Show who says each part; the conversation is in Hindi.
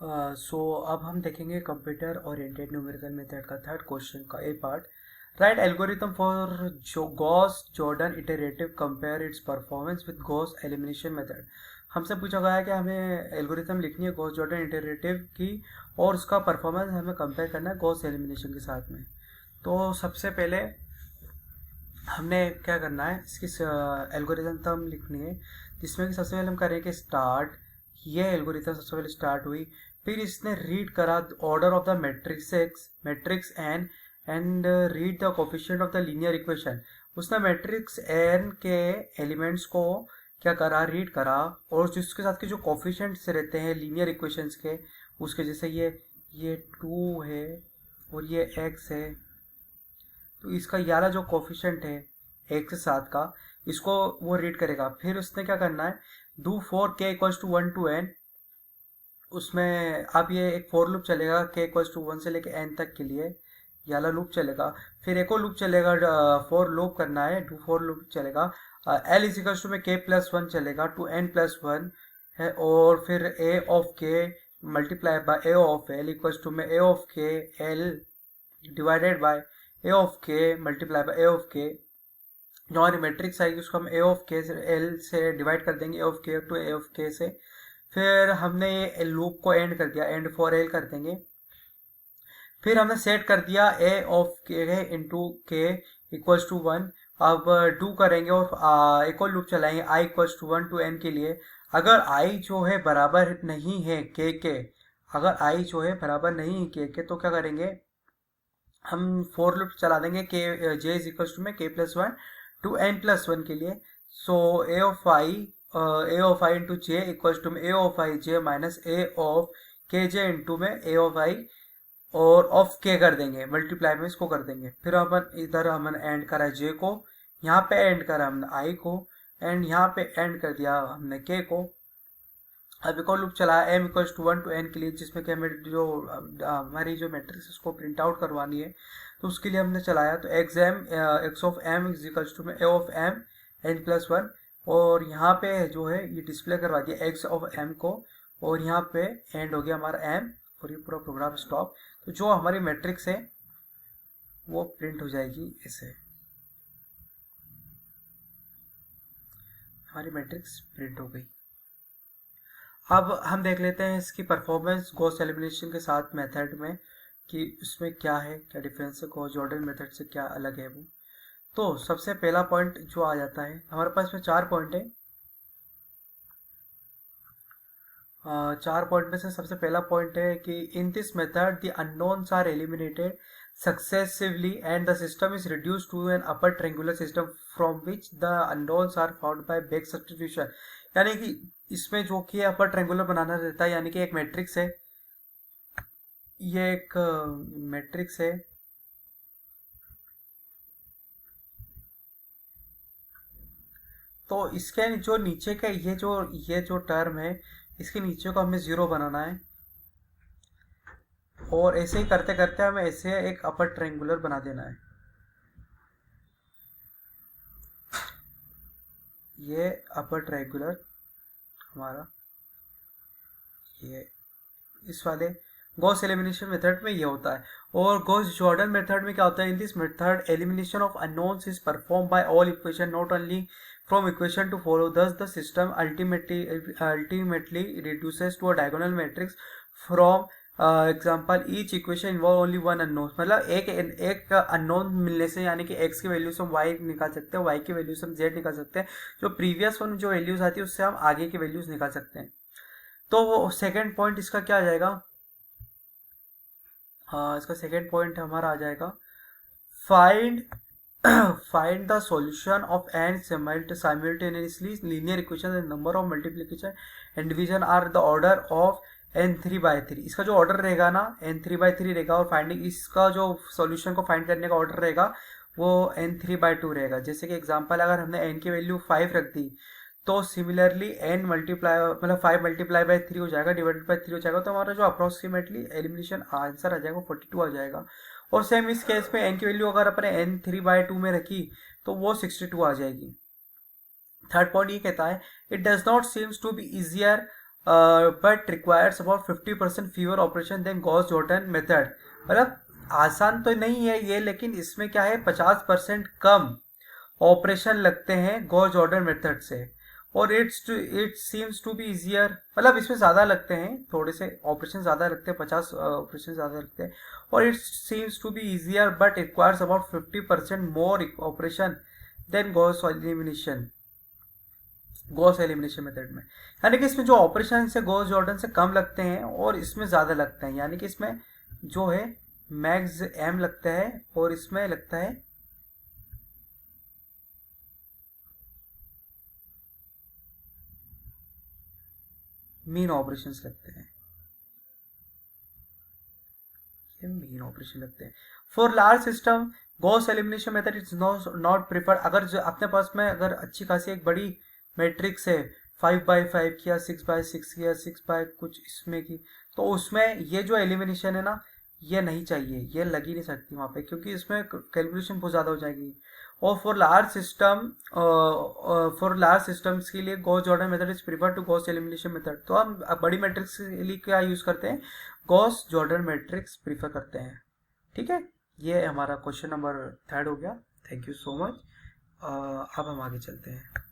Speaker 1: अब हम देखेंगे कंप्यूटर ओरिएंटेड न्यूमेरिकल मेथड का थर्ड क्वेश्चन का ए पार्ट। राइट एल्गोरिथम फॉर जो Gauss Jordan iterative compare it's performance with Gauss elimination method. हमसे पूछा गया है कि हमें एल्गोरिथम लिखनी है गॉस जॉर्डन इटरेटिव की और उसका परफॉर्मेंस हमें कंपेयर करना है गॉस एलिमिनेशन के साथ में। तो सबसे पहले हमने क्या करना है, इसकी एल्गोरिथम तो हम लिखनी है, जिसमें कि सबसे पहले हम करेंगे स्टार्ट। ये एल्गोरिथम सबसे पहले स्टार्ट हुई, फिर इसने रीड करा order of the matrix and read the coefficient of the linear equation. उसने मैट्रिक्स एन के एलिमेंट्स को क्या करा, रीड करा, और जिसके साथ के जो कोफिशिएंट्स रहते हैं लीनियर इक्वेशंस के, उसके जैसे ये 2 है और ये x है, तो इसका ये वाला जो कोफिशिएंट है एक से 7 का, इसको वो रीड करेगा। फिर उसने क्या करना है, do for k equals to 1 to n। उसमें अब ये एक फॉर लूप चलेगा k इक्वल्स टू 1 से लेके n तक के लिए, ये वाला लूप चलेगा। फिर एक और लूप चलेगा, फॉर लूप करना है, डू फॉर लूप चलेगा, l इज इक्वल्स टू में k प्लस 1 चलेगा टू n प्लस 1 है, और फिर a of k multiply by a of l equals to में a of k l divided by a of k multiply by a of k। जो हमारी मैट्रिक्स आएगी उसको हम a ऑफ k से l से डिवाइड कर देंगे, a of k to a of k से। फिर हमने ये लूप को एंड कर दिया, एंड फॉर l कर देंगे। फिर हमने सेट कर दिया a of k into k equals to 1। अब डू करेंगे और एक और लूप चलाएंगे i equals to 1 to n के लिए। अगर i जो है बराबर नहीं है k के, अगर i जो है बराबर नहीं है k के, तो क्या करेंगे, हम फॉर लूप चला देंगे k j is equals to में k plus 1 to n plus 1 के लिए। So a of i into j equals to में a of i j minus a of k j into में a ऑफ i और ऑफ k कर देंगे, मल्टीप्लाई में इसको कर देंगे। फिर अपन इधर हमने एंड करा j को, यहाँ पे एंड करा हमने i को, एंड यहाँ पे एंड कर दिया हमने k को। अब एक और लूप चलाया m equals to 1 to n के लिए, जिसमें कि हमें जो हमारी जो मैट्रिक्स उसको प्रिंट आउट करवानी है, तो उसके लिए हमने चलाया। तो x of m is equals to में a of m n plus 1, और यहाँ पे जो है ये डिस्प्ले करवा दिया x ऑफ m को, और यहाँ पे एंड हो गया हमारा m, और ये पूरा प्रोग्राम स्टॉप। तो जो हमारी मैट्रिक्स है वो प्रिंट हो जाएगी ऐसे, हमारी मैट्रिक्स प्रिंट हो गई। अब हम देख लेते हैं इसकी परफॉर्मेंस गॉस एलिमिनेशन के साथ मेथड में, कि उसमें क्या है, क्या डिफरेंस है, गॉस जॉर्डन मेथड से क्या अलग है वो। तो सबसे पहला पॉइंट जो आ जाता है हमारे पास में 4 पॉइंट है। 4 पॉइंट में से सबसे पहला पॉइंट है कि in this method the unknowns are eliminated successively and the system is reduced to an upper triangular system from which the unknowns are found by back substitution. यानी कि इसमें जो कि अपर ट्रायंगुलर बनाना रहता है, यानी कि एक मैट्रिक्स है, ये एक मैट्रिक्स है, तो इसके जो नीचे का ये जो टर्म है, इसके नीचे को हमें 0 बनाना है, और ऐसे ही करते करते हमें ऐसे एक अपर ट्रायंगुलर बना देना है। ये अपर ट्रायंगुलर हमारा, ये इस वाले गॉस एलिमिनेशन मेथड में ये होता है। और गॉस जॉर्डन मेथड में क्या होता है, in this method elimination of unknowns is perform by all equation not only from equation to follow, thus the system ultimately reduces to a diagonal matrix from example each equation involve only one unknown. मतलब एक अननोन मिलने से, यानी कि x की वैल्यू से हम y निकाल सकते हैं, y की वैल्यू से हम z निकाल सकते हैं, जो प्रीवियस वन जो वैल्यूज आती है उससे हम आगे की वैल्यूज निकाल सकते हैं। तो वो सेकेंड पॉइंट इसका क्या आ जाएगा, इसका सेकेंड पॉइंट हमारा आ जाएगा, find find the solution of N simultaneously linear equation, number of multiplication and division are the order of n3/3। इसका जो ऑर्डर रहेगा ना n3/3 रहेगा, और फाइंडिंग इसका जो सॉल्यूशन को फाइंड करने का ऑर्डर रहेगा वो n3/2 रहेगा। जैसे कि एग्जांपल, अगर हमने n की वैल्यू 5 रख दी, तो सिमिलरली n मल्टीप्लाई मतलब 5 मल्टीप्लाई बाय 3 हो जाएगा, डिवाइडेड बाय 3 हो जाएगा, तो हमारा जो अप्रोक्सीमेटली एलिमिनेशन आंसर आ जाएगा 42 आ जाएगा। और सेम इस केस में n की वैल्यू अगर अपने n3/2 में रखी तो वो 62 आ जाएगी। थर्ड पॉइंट ये कहता है, it does not seems to be easier but requires about 50% fewer operation than Gauss Jordan method. मतलब आसान तो नहीं है ये, लेकिन इसमें क्या है 50% कम ऑपरेशन लगते हैं गॉस जॉर्डन मेथड से। और it seems to be easier, मतलब इसमें ज़्यादा लगते हैं, थोड़े से ऑपरेशन ज़्यादा लगते हैं, 50 ऑपरेशन ज़्यादा लगते हैं। और it seems to be easier but requires about 50% more operation than Gauss elimination method में। यानी कि इसमें जो ऑपरेशन से गॉस जॉर्डन से कम लगते हैं और इसमें ज़्यादा लगते हैं, यानी कि इसमें जो है मैक्स एम लगता है और इसमें लगता है मीन ऑपरेशंस लगते हैं, ये मीन ऑपरेशन लगते हैं। For large system Gauss elimination method is not preferred. अगर जो अपने पास में अगर अच्छी खासी एक बड़ी मैट्रिक्स है 5x5 की या 6x6 की या 6 कुछ इसमें की, तो उसमें ये जो एलिमिनेशन है ना ये नहीं चाहिए, ये लग ही नहीं सकती वहाँ पे, क्योंकि इसमें कैलकुलेशन बहुत ज़्यादा हो जाएगी। और फॉर लार्ज सिस्टम्स के लिए Gauss Jordan method is prefer to Gauss elimination method. तो हम बड़ी मैट्रिक्स के लिए क्या यूज़ करते हैं, गॉस जॉर्डन मैट्रिक्स प्रीफर करते हैं। ठीक है, ये हमारा क्वेश्चन नंबर 3 हो गया। Thank you so much. अब हम आगे चलते हैं।